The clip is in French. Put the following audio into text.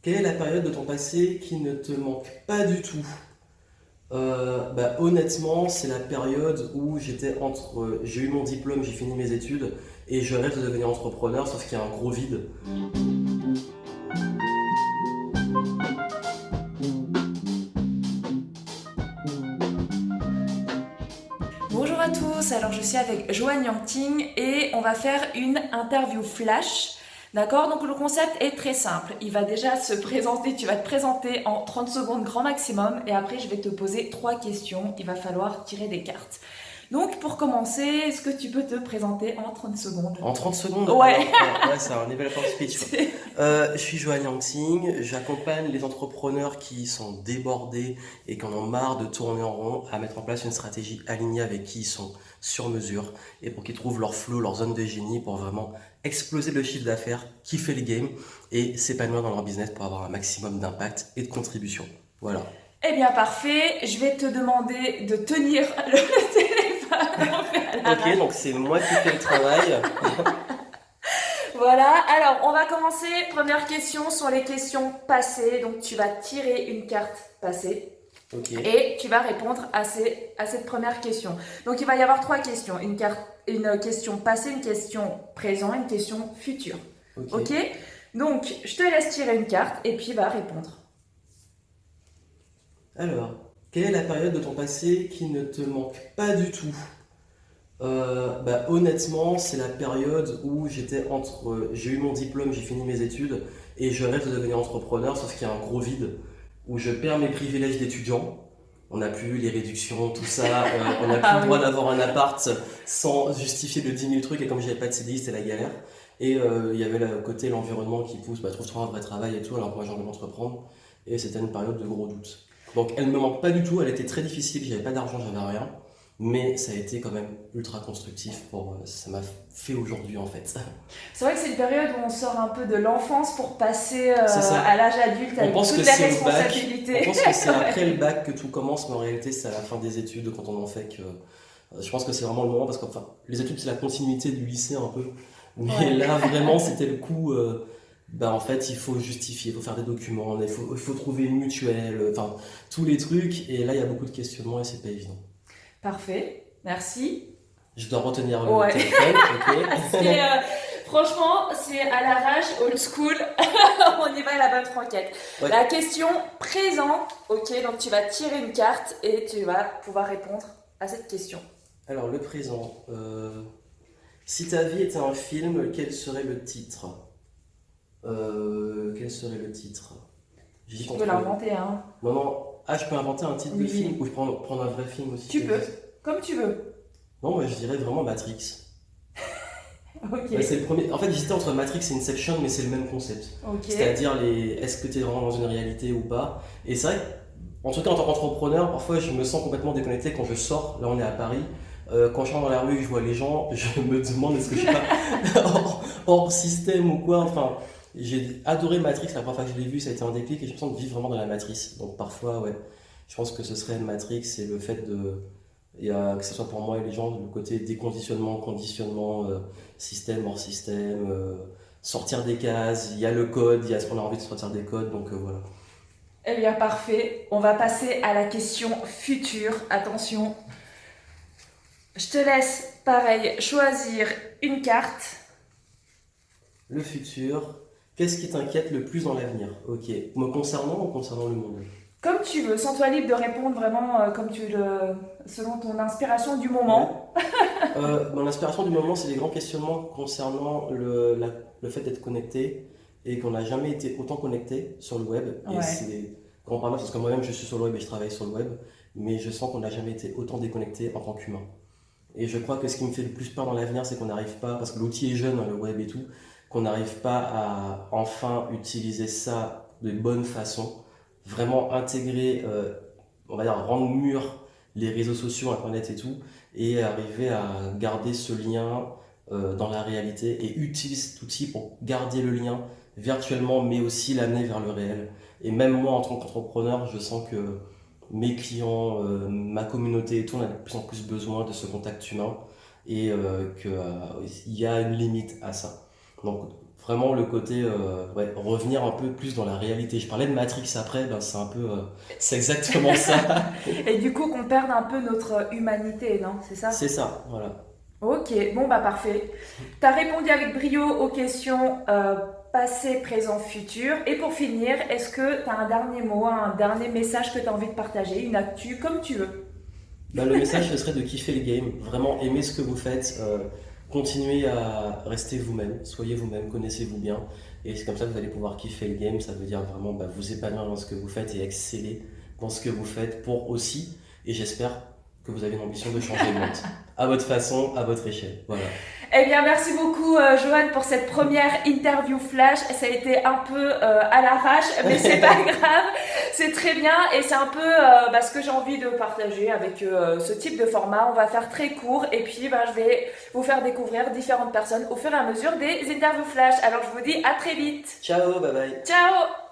Quelle est la période de ton passé qui ne te manque pas du tout? Honnêtement, c'est la période où j'ai eu mon diplôme, j'ai fini mes études et je rêve de devenir entrepreneur, sauf qu'il y a un gros vide. Bonjour à tous, alors je suis avec Joanne Yangting et on va faire une interview flash. D'accord, donc le concept est très simple. Il va déjà se présenter, tu vas te présenter en 30 secondes grand maximum et après je vais te poser 3 questions. Il va falloir tirer des cartes. Donc pour commencer, est-ce que tu peux te présenter en 30 secondes? En 30 secondes, Ouais. ouais, c'est un elevator speech, quoi. Je suis Johan Yangting, j'accompagne les entrepreneurs qui sont débordés et qui en ont marre de tourner en rond à mettre en place une stratégie alignée avec qui ils sont sur mesure et pour qu'ils trouvent leur flow, leur zone de génie pour vraiment exploser le chiffre d'affaires, kiffer les games et s'épanouir dans leur business pour avoir un maximum d'impact et de contribution. Voilà. Eh bien parfait, je vais te demander de tenir le téléphone. On fait à Ok, l'arrache. donc c'est moi qui fais le travail. Voilà, alors on va commencer. Première question sont les questions passées. Donc tu vas tirer une carte passée Ok, et tu vas répondre à cette première question. Donc il va y avoir 3 questions. Une question passée, une question présente, une question future. ok. Ok. Donc je te laisse tirer une carte et puis va répondre. Alors, quelle est la période de ton passé qui ne te manque pas du tout? Honnêtement, c'est la période où j'ai eu mon diplôme, j'ai fini mes études et je rêve de devenir entrepreneur, sauf qu'il y a un gros vide où je perds mes privilèges d'étudiant. On n'a plus les réductions, tout ça, on n'a plus le Ah droit oui. d'avoir un appart sans justifier de 10 000 trucs et comme j'avais pas de CDI, c'était la galère. Et il y avait le côté l'environnement qui pousse, trouve-toi un vrai travail et tout, alors que moi j'ai envie d'entreprendre. Et c'était une période de gros doute. Donc elle me manque pas du tout, elle était très difficile, j'avais pas d'argent, j'avais rien. Mais ça a été quand même ultra constructif ça m'a fait aujourd'hui en fait. C'est vrai que c'est une période où on sort un peu de l'enfance pour passer C'est à ça. l'âge adulte On avec pense toutes que les c'est au bac, on responsabilités. pense que c'est Ouais. après le bac que tout commence, mais en réalité c'est à la fin des études quand on en fait que je pense que c'est vraiment le moment parce que enfin, les études c'est la continuité du lycée un peu. Mais Ouais. là vraiment c'était le coup en fait il faut justifier, il faut faire des documents, il faut trouver une mutuelle, enfin tous les trucs et là il y a beaucoup de questionnements et c'est pas évident. Parfait, merci. Je dois retenir le Ouais. téléphone, ok. Franchement, c'est à l'arrache, old school. On y va à la bonne franquette. Ouais. La question présent, ok, donc tu vas tirer une carte et tu vas pouvoir répondre à cette question. Alors, le présent. Si ta vie était un film, quel serait le titre? Quel serait le titre? Tu J'hésite peux entre. l'inventer, hein. Non, non. Ah, je peux inventer un titre de film Oui, ou je prendre un vrai film aussi tu qui peux, existe. comme tu veux. Non, moi je dirais vraiment Matrix. Ok, C'est le premier. En fait, j'hésitais entre Matrix et Inception, mais c'est le même concept. ok. C'est-à-dire est-ce que tu es vraiment dans une réalité ou pas? Et c'est vrai en tout cas en tant qu'entrepreneur, parfois je me sens complètement déconnecté quand je sors. Là, on est à Paris. Quand je sors dans la rue et que je vois les gens, je me demande est-ce que je suis pas hors système ou quoi. Enfin, j'ai adoré Matrix la première fois que je l'ai vu, ça a été un déclic et je me sens de vivre vraiment dans la matrice. Donc parfois, ouais, je pense que ce serait Matrix et le fait de. Que ce soit pour moi et les gens, le côté déconditionnement, conditionnement, système hors système, sortir des cases, il y a le code, il y a ce qu'on a envie de sortir des codes, donc voilà. Eh bien, parfait. On va passer à la question future. Attention, je te laisse, pareil, choisir une carte. Le futur, qu'est-ce qui t'inquiète le plus dans l'avenir? Ok, me concernant ou concernant le monde? Comme tu veux, sens-toi libre de répondre vraiment selon ton inspiration du Ouais. moment. Mon inspiration du moment, c'est les grands questionnements concernant le fait d'être connecté et qu'on n'a jamais été autant connecté sur le web. Et Ouais. c'est grand paradoxe parce que moi-même je suis sur le web et je travaille sur le web, mais je sens qu'on n'a jamais été autant déconnecté en tant qu'humain. Et je crois que ce qui me fait le plus peur dans l'avenir, c'est qu'on n'arrive pas, parce que l'outil est jeune, hein, le web et tout, qu'on n'arrive pas à enfin utiliser ça de bonne façon, vraiment intégrer, on va dire, rendre mûr les réseaux sociaux, Internet et tout, et arriver à garder ce lien dans la réalité et utiliser cet outil pour garder le lien virtuellement, mais aussi l'amener vers le réel. Et même moi, en tant qu'entrepreneur, je sens que mes clients, ma communauté et tout, on a de plus en plus besoin de ce contact humain et qu'il y a une limite à ça. Donc Vraiment le côté ouais, revenir un peu plus dans la réalité. Je parlais de Matrix après, ben c'est un peu c'est exactement ça. Et du coup, qu'on perde un peu notre humanité, non? C'est ça? C'est ça, voilà. Ok, bon bah parfait. Tu as répondu avec brio aux questions passé, présent, futur. Et pour finir, est-ce que tu as un dernier mot, un dernier message que tu as envie de partager, une actu, comme tu veux? Bah, le message ce serait de kiffer le game, vraiment aimer ce que vous faites, continuez à rester vous-même, soyez vous-même, connaissez-vous bien, et c'est comme ça que vous allez pouvoir kiffer le game. Ça veut dire vraiment bah, vous épanouir dans ce que vous faites et exceller dans ce que vous faites pour aussi, et j'espère que vous avez l'ambition de changer le monde, à votre façon, à votre échelle. Voilà. Eh bien, merci beaucoup, Joanne, pour cette première interview flash. Ça a été un peu à l'arrache, mais c'est pas grave. C'est très bien et c'est un peu ce que j'ai envie de partager avec ce type de format. On va faire très court et puis je vais vous faire découvrir différentes personnes au fur et à mesure des interviews flash. Alors, je vous dis à très vite. Ciao, bye bye. Ciao!